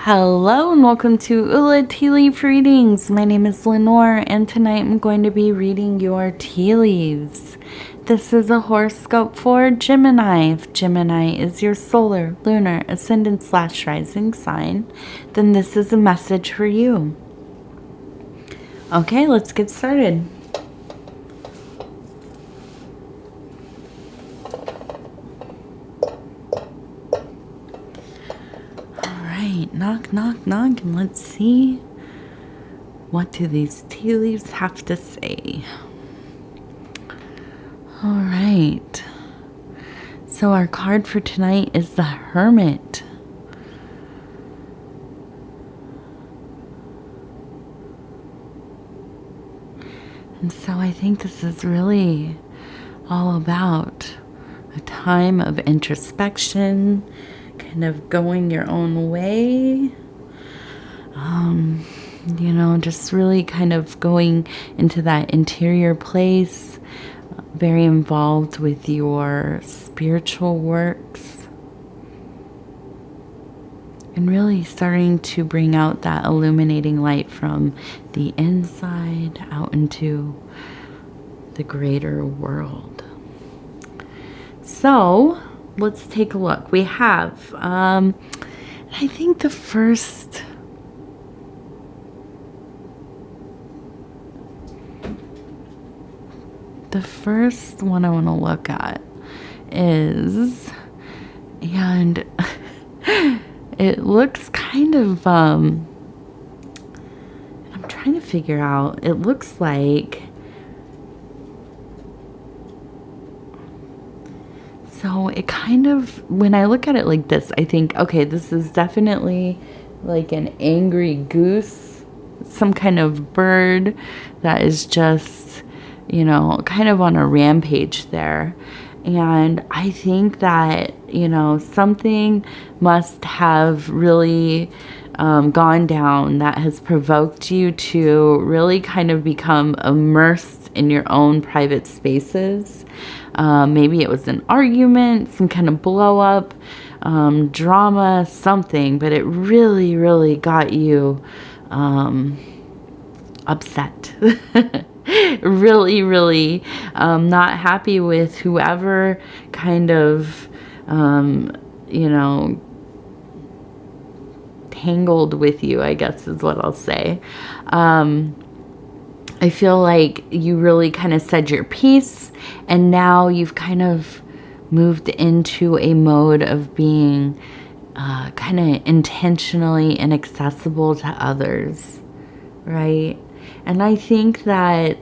Hello and welcome to Ula Tea Leaf Readings. My name is Lenor and tonight I'm going to be reading your tea leaves. This is a horoscope for Gemini. If Gemini is your solar, lunar, ascendant / rising sign, then this is a message for you. Okay, let's get started. Knock, knock, knock, and let's see, what do these tea leaves have to say? All right. So our card for tonight is the Hermit. And so I think this is really all about a time of introspection, kind of going your own way, just really kind of going into that interior place, very involved with your spiritual works, and really starting to bring out that illuminating light from the inside out into the greater world. So let's take a look. We have, I think the first one I want to look at is, and it looks kind of, I'm trying to figure out, it looks like, so it kind of, when I look at it like this, I think, okay, this is definitely like an angry goose, some kind of bird that is just, kind of on a rampage there. And I think that, something must have really gone down that has provoked you to really kind of become immersed in your own private spaces. Maybe it was an argument, some kind of blow up, drama, something, but it really, really got you upset. Really, really not happy with whoever kind of, tangled with you, I guess is what I'll say. I feel like you really kind of said your piece, and now you've kind of moved into a mode of being kind of intentionally inaccessible to others, right? And I think that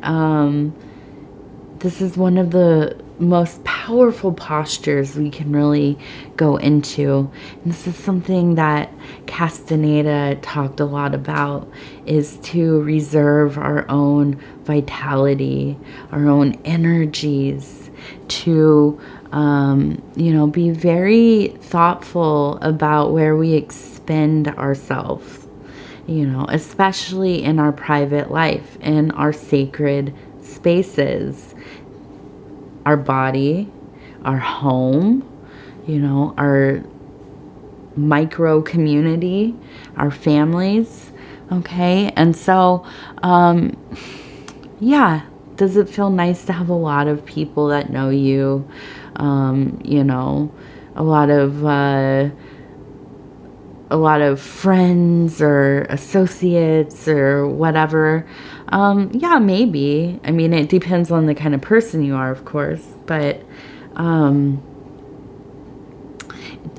this is one of the most powerful postures we can really go into. And this is something that Castaneda talked a lot about, is to reserve our own vitality, our own energies, to, be very thoughtful about where we expend ourselves, especially in our private life, in our sacred spaces, our body, our home, our micro community, our families. Okay. And so, does it feel nice to have a lot of people that know you? A lot of friends or associates or whatever. Maybe. I mean, it depends on the kind of person you are, of course, but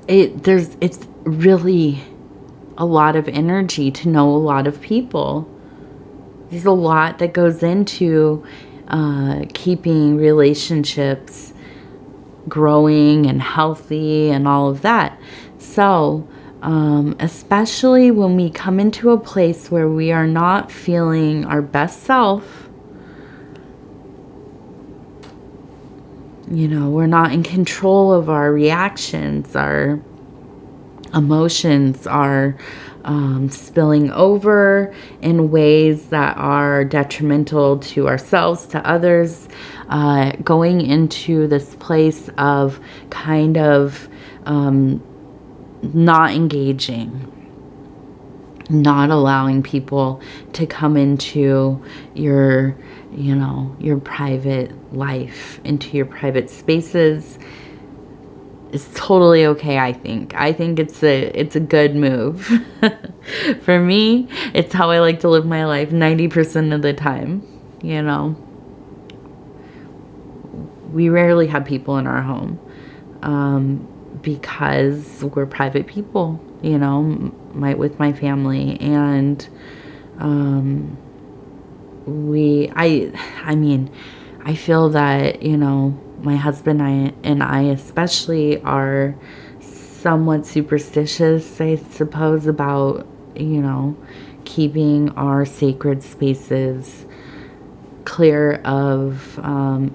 it's really a lot of energy to know a lot of people. There's a lot that goes into keeping relationships growing and healthy and all of that. So especially when we come into a place where we are not feeling our best self, we're not in control of our reactions, our emotions are spilling over in ways that are detrimental to ourselves, to others, going into this place of kind of not engaging. not allowing people to come into your, your private life, into your private spaces is totally okay, I think. I think it's a good move. For me, it's how I like to live my life 90% of the time, We rarely have people in our home because we're private people, with my family. And I feel that, my husband and I especially are somewhat superstitious, I suppose, about, keeping our sacred spaces clear of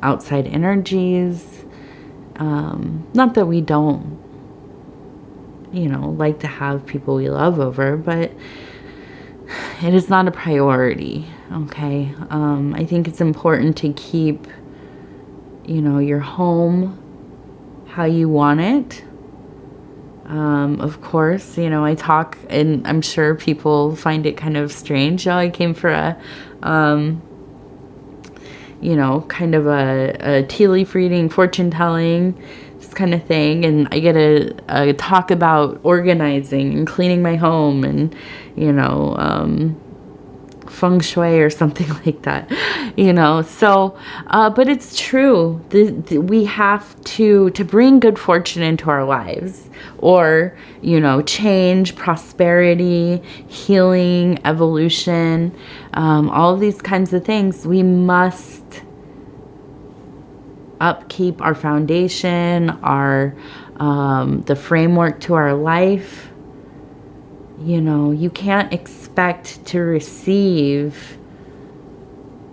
outside energies. Not that we don't, like to have people we love over, but it is not a priority, okay? I think it's important to keep, your home how you want it. Of course, I talk, and I'm sure people find it kind of strange. I came for a, kind of a tea leaf reading, fortune telling, this kind of thing. And I get a talk about organizing and cleaning my home and, feng shui or something like that, So, but it's true. We have to bring good fortune into our lives, or, change, prosperity, healing, evolution, all of these kinds of things. We must upkeep our foundation, the framework to our life. You can't expect to receive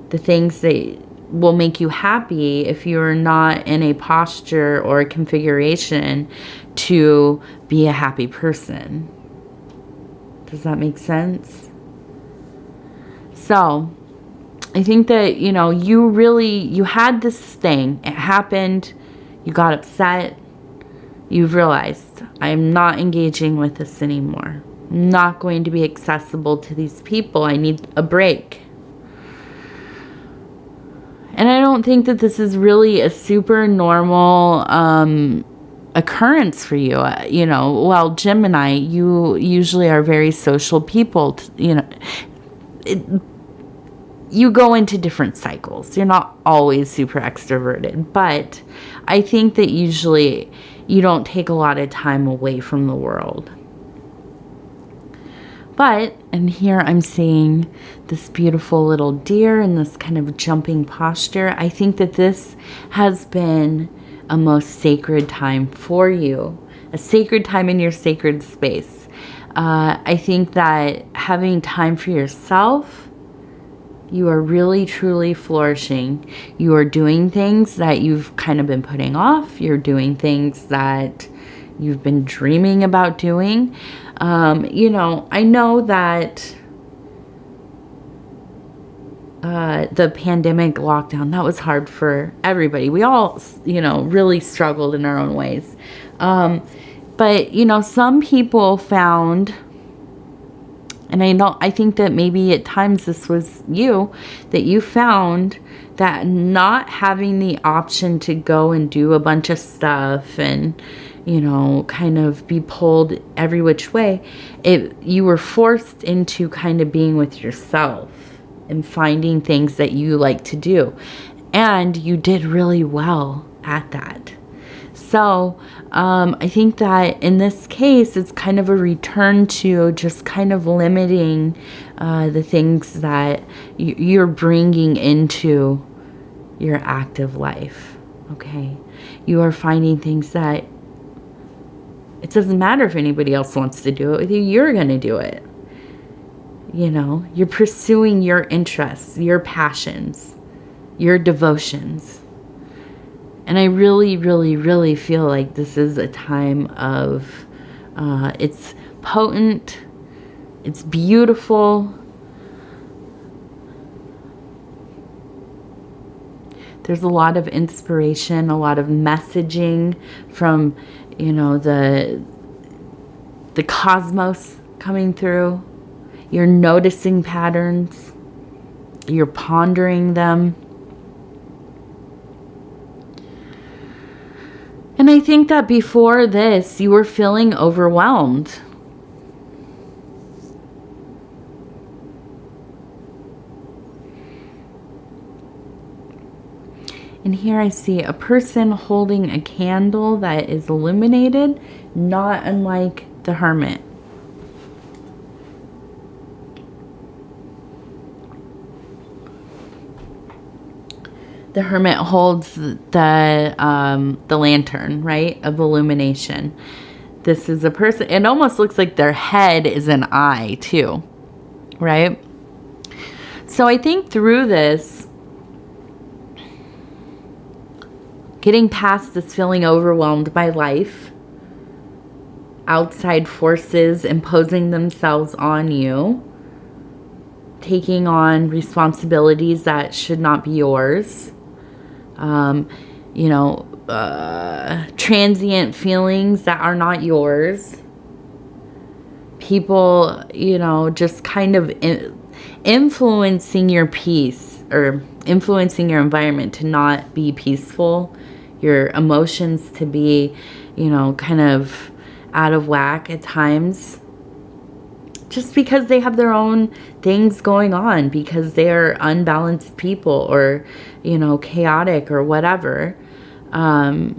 the things that will make you happy if you're not in a posture or a configuration to be a happy person. Does that make sense? So, I think that, you had this thing. It happened. You got upset. You've realized, I'm not engaging with this anymore. I'm not going to be accessible to these people. I need a break. And I don't think that this is really a super normal occurrence for you. Well, Gemini, you usually are very social people. You go into different cycles. You're not always super extroverted. But I think that usually you don't take a lot of time away from the world. But, and here I'm seeing this beautiful little deer in this kind of jumping posture. I think that this has been a most sacred time for you, a sacred time in your sacred space. I think that having time for yourself, you are really, truly flourishing. You are doing things that you've kind of been putting off. You're doing things that you've been dreaming about doing. I know that the pandemic lockdown, that was hard for everybody. We all, really struggled in our own ways. But, some people found, and I think that maybe at times this was you, that you found that not having the option to go and do a bunch of stuff and, kind of be pulled every which way, you were forced into kind of being with yourself and finding things that you like to do. And you did really well at that. So I think that in this case, it's kind of a return to just kind of limiting the things that you're bringing into your active life. Okay. You are finding things that it doesn't matter if anybody else wants to do it with you. You're going to do it. You're pursuing your interests, your passions, your devotions. And I really, really, really feel like this is a time of, it's potent, it's beautiful. There's a lot of inspiration, a lot of messaging from, the cosmos coming through. You're noticing patterns. You're pondering them. And I think that before this, you were feeling overwhelmed. And here I see a person holding a candle that is illuminated, not unlike the Hermit. The Hermit holds the lantern, right, of illumination. This is a person, it almost looks like their head is an eye too, right? So I think through this, getting past this feeling overwhelmed by life, outside forces imposing themselves on you, taking on responsibilities that should not be yours, transient feelings that are not yours, people, just kind of influencing your peace or influencing your environment to not be peaceful, your emotions to be, kind of out of whack at times, just because they have their own things going on, because they're unbalanced people or, chaotic or whatever. And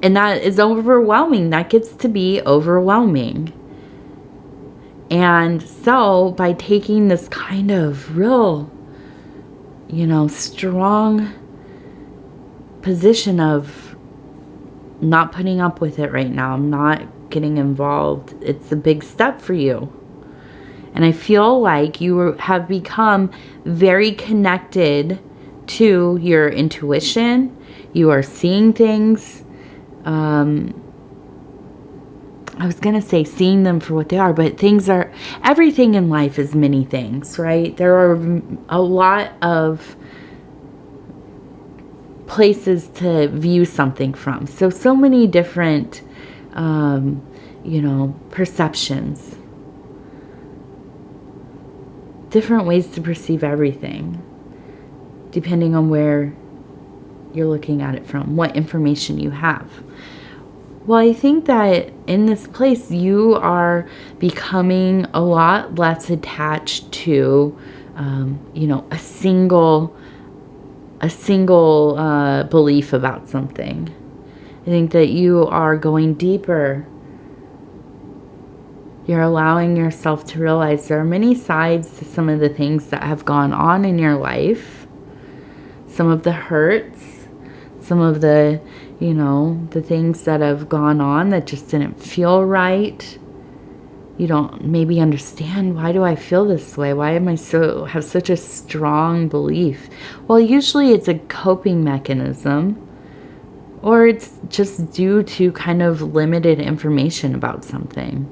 that is overwhelming. That gets to be overwhelming. And so by taking this kind of real, strong position of not putting up with it right now, I'm not getting involved, it's a big step for you. And I feel like you have become very connected to your intuition. You are seeing things. I was going to say seeing them for what they are, but everything in life is many things, right? There are a lot of places to view something from. So many different, perceptions. Different ways to perceive everything, depending on where you're looking at it from, what information you have. Well, I think that in this place, you are becoming a lot less attached to, a single belief about something. I think that you are going deeper. You're allowing yourself to realize there are many sides to some of the things that have gone on in your life. Some of the hurts, some of the, the things that have gone on that just didn't feel right. You don't maybe understand, why do I feel this way? Why am I have such a strong belief? Well, usually it's a coping mechanism, or it's just due to kind of limited information about something.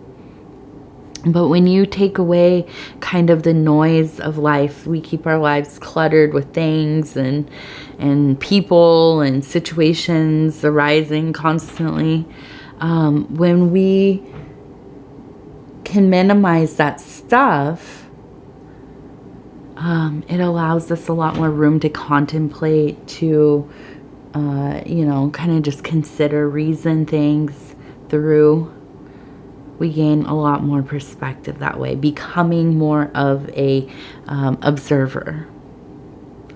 But when you take away kind of the noise of life, we keep our lives cluttered with things and people and situations arising constantly. When we can minimize that stuff, it allows us a lot more room to contemplate, to, kind of just consider, reason things through. We gain a lot more perspective that way, becoming more of a observer,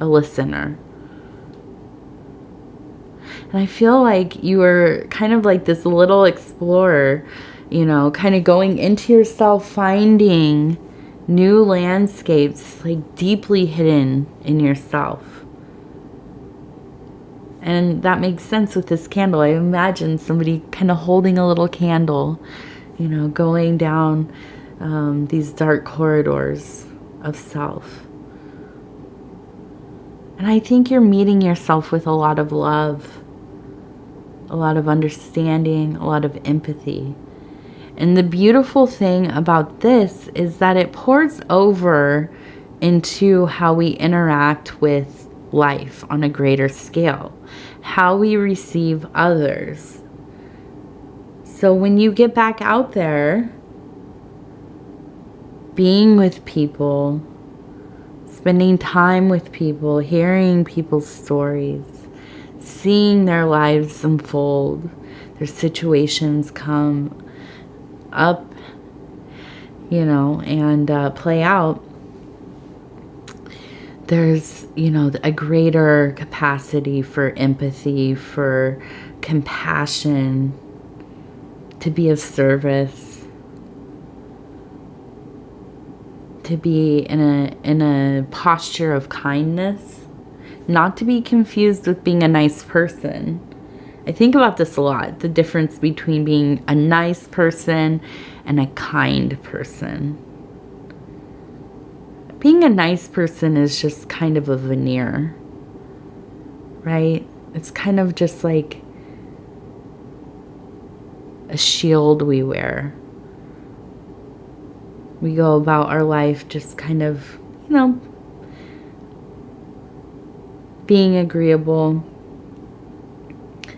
a listener. And I feel like you are kind of like this little explorer, kind of going into yourself, finding new landscapes, like deeply hidden in yourself. And that makes sense with this candle. I imagine somebody kind of holding a little candle, going down these dark corridors of self. And I think you're meeting yourself with a lot of love, a lot of understanding, a lot of empathy. And the beautiful thing about this is that it pours over into how we interact with life on a greater scale, how we receive others. So when you get back out there, being with people, spending time with people, hearing people's stories, seeing their lives unfold, their situations come up, and play out. There's, a greater capacity for empathy, for compassion, to be of service, to be in a posture of kindness, not to be confused with being a nice person. I think about this a lot, the difference between being a nice person and a kind person. Being a nice person is just kind of a veneer, right? It's kind of just like a shield we wear. We go about our life just kind of, being agreeable,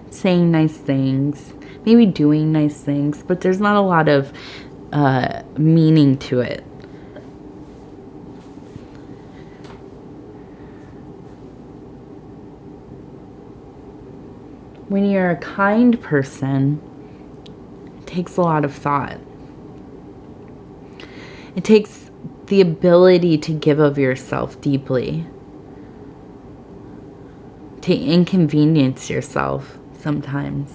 saying nice things, maybe doing nice things, but there's not a lot of meaning to it. When you're a kind person, it takes a lot of thought. It takes the ability to give of yourself deeply, to inconvenience yourself sometimes,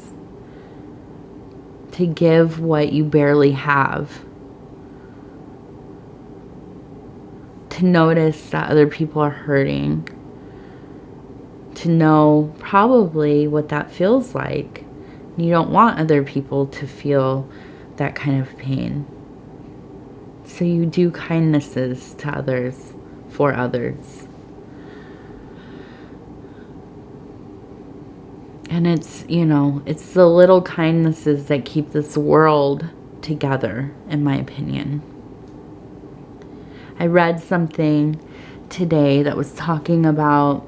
to give what you barely have, to notice that other people are hurting, to know probably what that feels like. You don't want other people to feel that kind of pain. So you do kindnesses to others, for others. And it's, it's the little kindnesses that keep this world together, in my opinion. I read something today that was talking about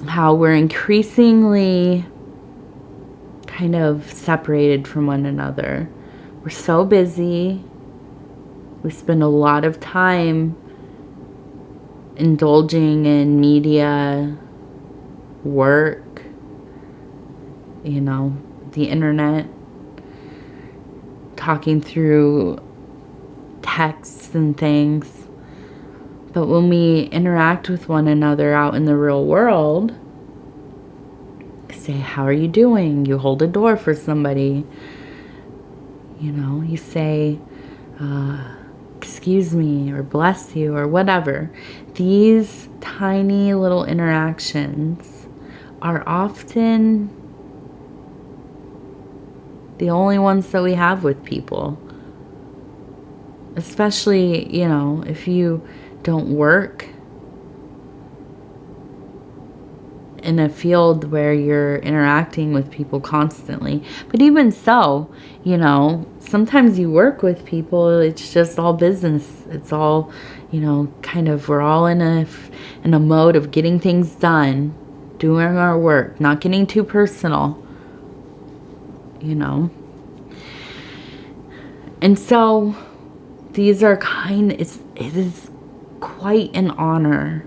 how we're increasingly kind of separated from one another. We're so busy. We spend a lot of time indulging in media, work, the internet, talking through texts and things. But when we interact with one another out in the real world, say, how are you doing? You hold a door for somebody. You say, excuse me, or bless you, or whatever. These tiny little interactions are often the only ones that we have with people. Especially, if you don't work in a field where you're interacting with people constantly. But even so, sometimes you work with people, it's just all business. It's all, kind of, we're all in a mode of getting things done, doing our work, not getting too personal, And so these are it is quite an honor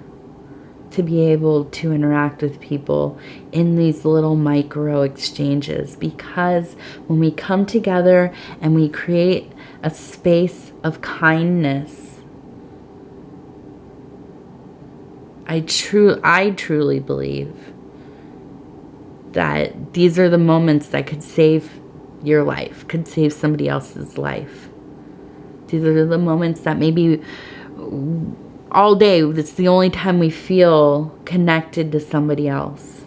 to be able to interact with people in these little micro exchanges, because when we come together and we create a space of kindness, I truly believe that these are the moments that could save your life, could save somebody else's life. These are the moments that maybe all day, it's the only time we feel connected to somebody else.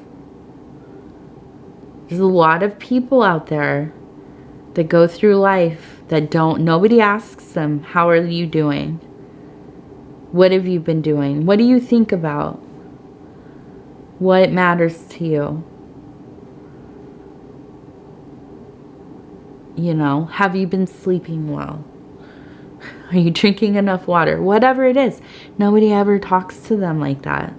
There's a lot of people out there that go through life that nobody asks them, how are you doing? What have you been doing? What do you think about? What matters to you? Have you been sleeping well? Are you drinking enough water? Whatever it is, nobody ever talks to them like that.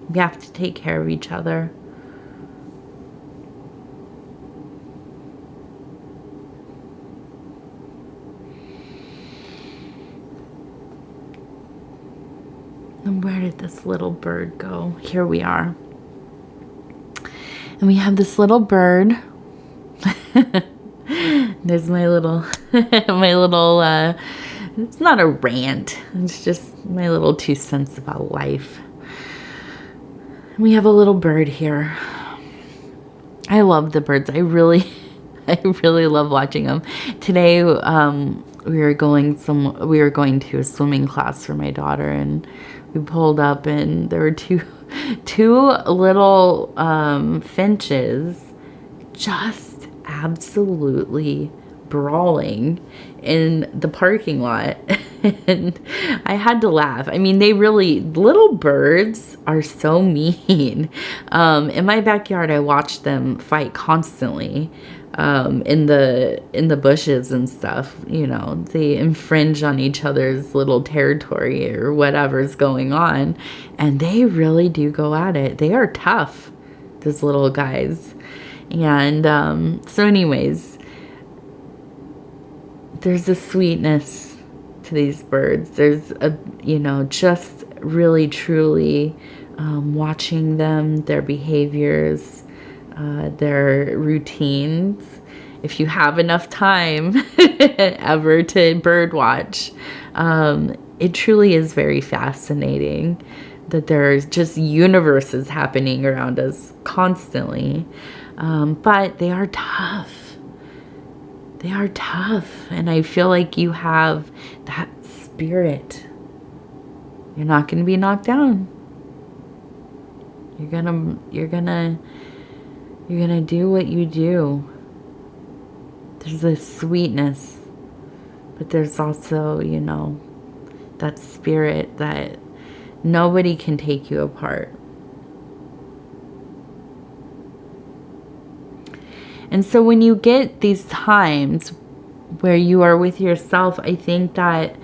We have to take care of each other. And where did this little bird go? Here we are. And we have this little bird. There's my little, it's not a rant. It's just my little 2 cents about life. We have a little bird here. I love the birds. I really love watching them. Today, we were going to a swimming class for my daughter, and we pulled up, and there were two little finches just absolutely brawling in the parking lot. And I had to laugh. I mean, little birds are so mean. In my backyard, I watched them fight constantly. In the bushes and stuff, you know, they infringe on each other's little territory or whatever's going on, and they really do go at it. They are tough, those little guys. And so anyways, there's a sweetness to these birds. There's a, you know, just really truly watching them, their behaviors, their routines. If you have enough time ever to bird watch, it truly is very fascinating that there's just universes happening around us constantly. But they are tough. They are tough. And I feel like you have that spirit. You're not going to be knocked down. You're gonna do what you do. There's a sweetness, but there's also, you know, that spirit that nobody can take you apart. And so when you get these times where you are with yourself, I think that,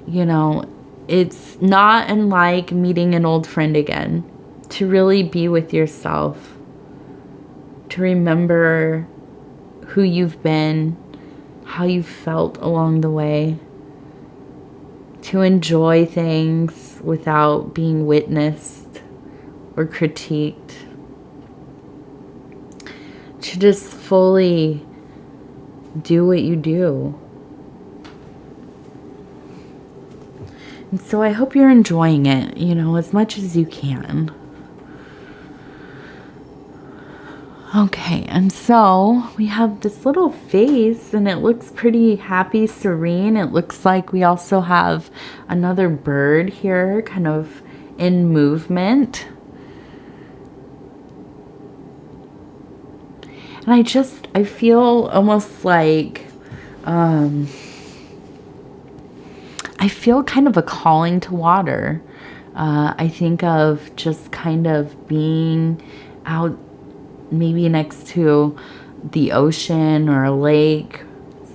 you know, it's not unlike meeting an old friend again. To really be with yourself. To remember who you've been, how you felt along the way. To enjoy things without being witnessed or critiqued. To just fully do what you do. And so I hope you're enjoying it, you know, as much as you can. Okay, and so we have this little face, and it looks pretty happy, serene. It looks like we also have another bird here, kind of in movement. And I feel almost like, I feel kind of a calling to water. I think of just kind of being out, maybe next to the ocean or a lake,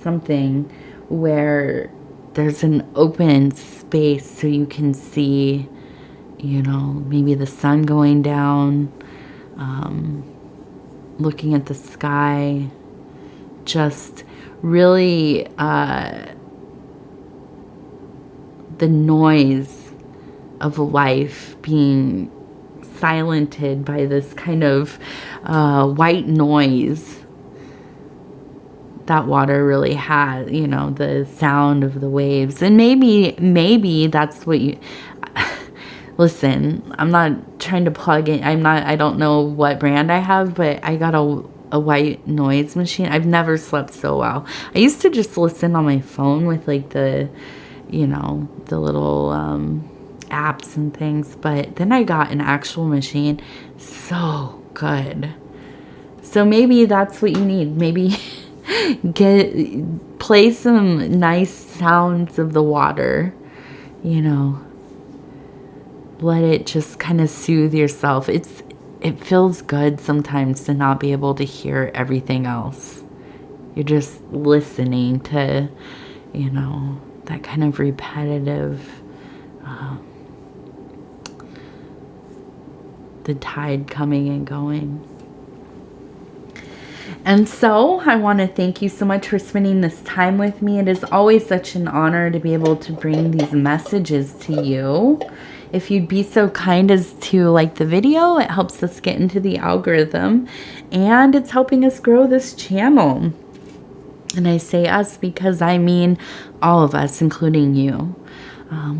something where there's an open space so you can see, you know, maybe the sun going down, looking at the sky, just really the noise of life being silented by this kind of white noise that water really has, you know, the sound of the waves. And maybe that's what you listen, I'm not trying to plug in, I don't know what brand I have, but I got a white noise machine. I've never slept so well. I used to just listen on my phone with like the, you know, the little apps and things, but then I got an actual machine. So good. So maybe that's what you need. Maybe play some nice sounds of the water, you know, let it just kind of soothe yourself. It feels good sometimes to not be able to hear everything else. You're just listening to, you know, that kind of repetitive, the tide coming and going. And so I want to thank you so much for spending this time with me. It is always such an honor to be able to bring these messages to you. if you'd be so kind as to like the video, it helps us get into the algorithm and it's helping us grow this channel. And I say us because I mean all of us, including you.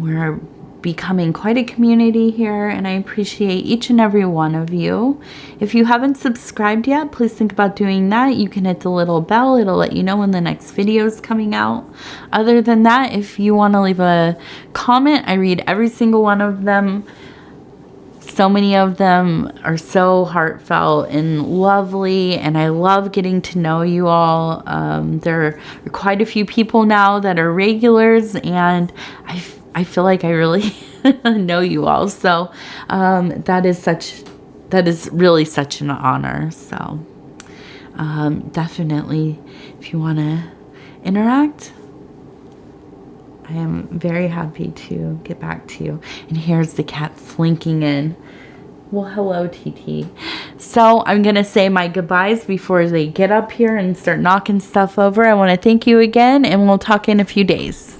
We're becoming quite a community here, and I appreciate each and every one of you. If you haven't subscribed yet, please think about doing that. You can hit the little bell. It'll let you know when the next video is coming out. Other than that, if you want to leave a comment, I read every single one of them. So many of them are so heartfelt and lovely, and I love getting to know you all. There are quite a few people now that are regulars, and I feel like I really know you all. So that is really such an honor. So definitely, if you want to interact, I am very happy to get back to you. And here's the cat slinking in. Well, hello, TT. So I'm going to say my goodbyes before they get up here and start knocking stuff over. I want to thank you again, and we'll talk in a few days.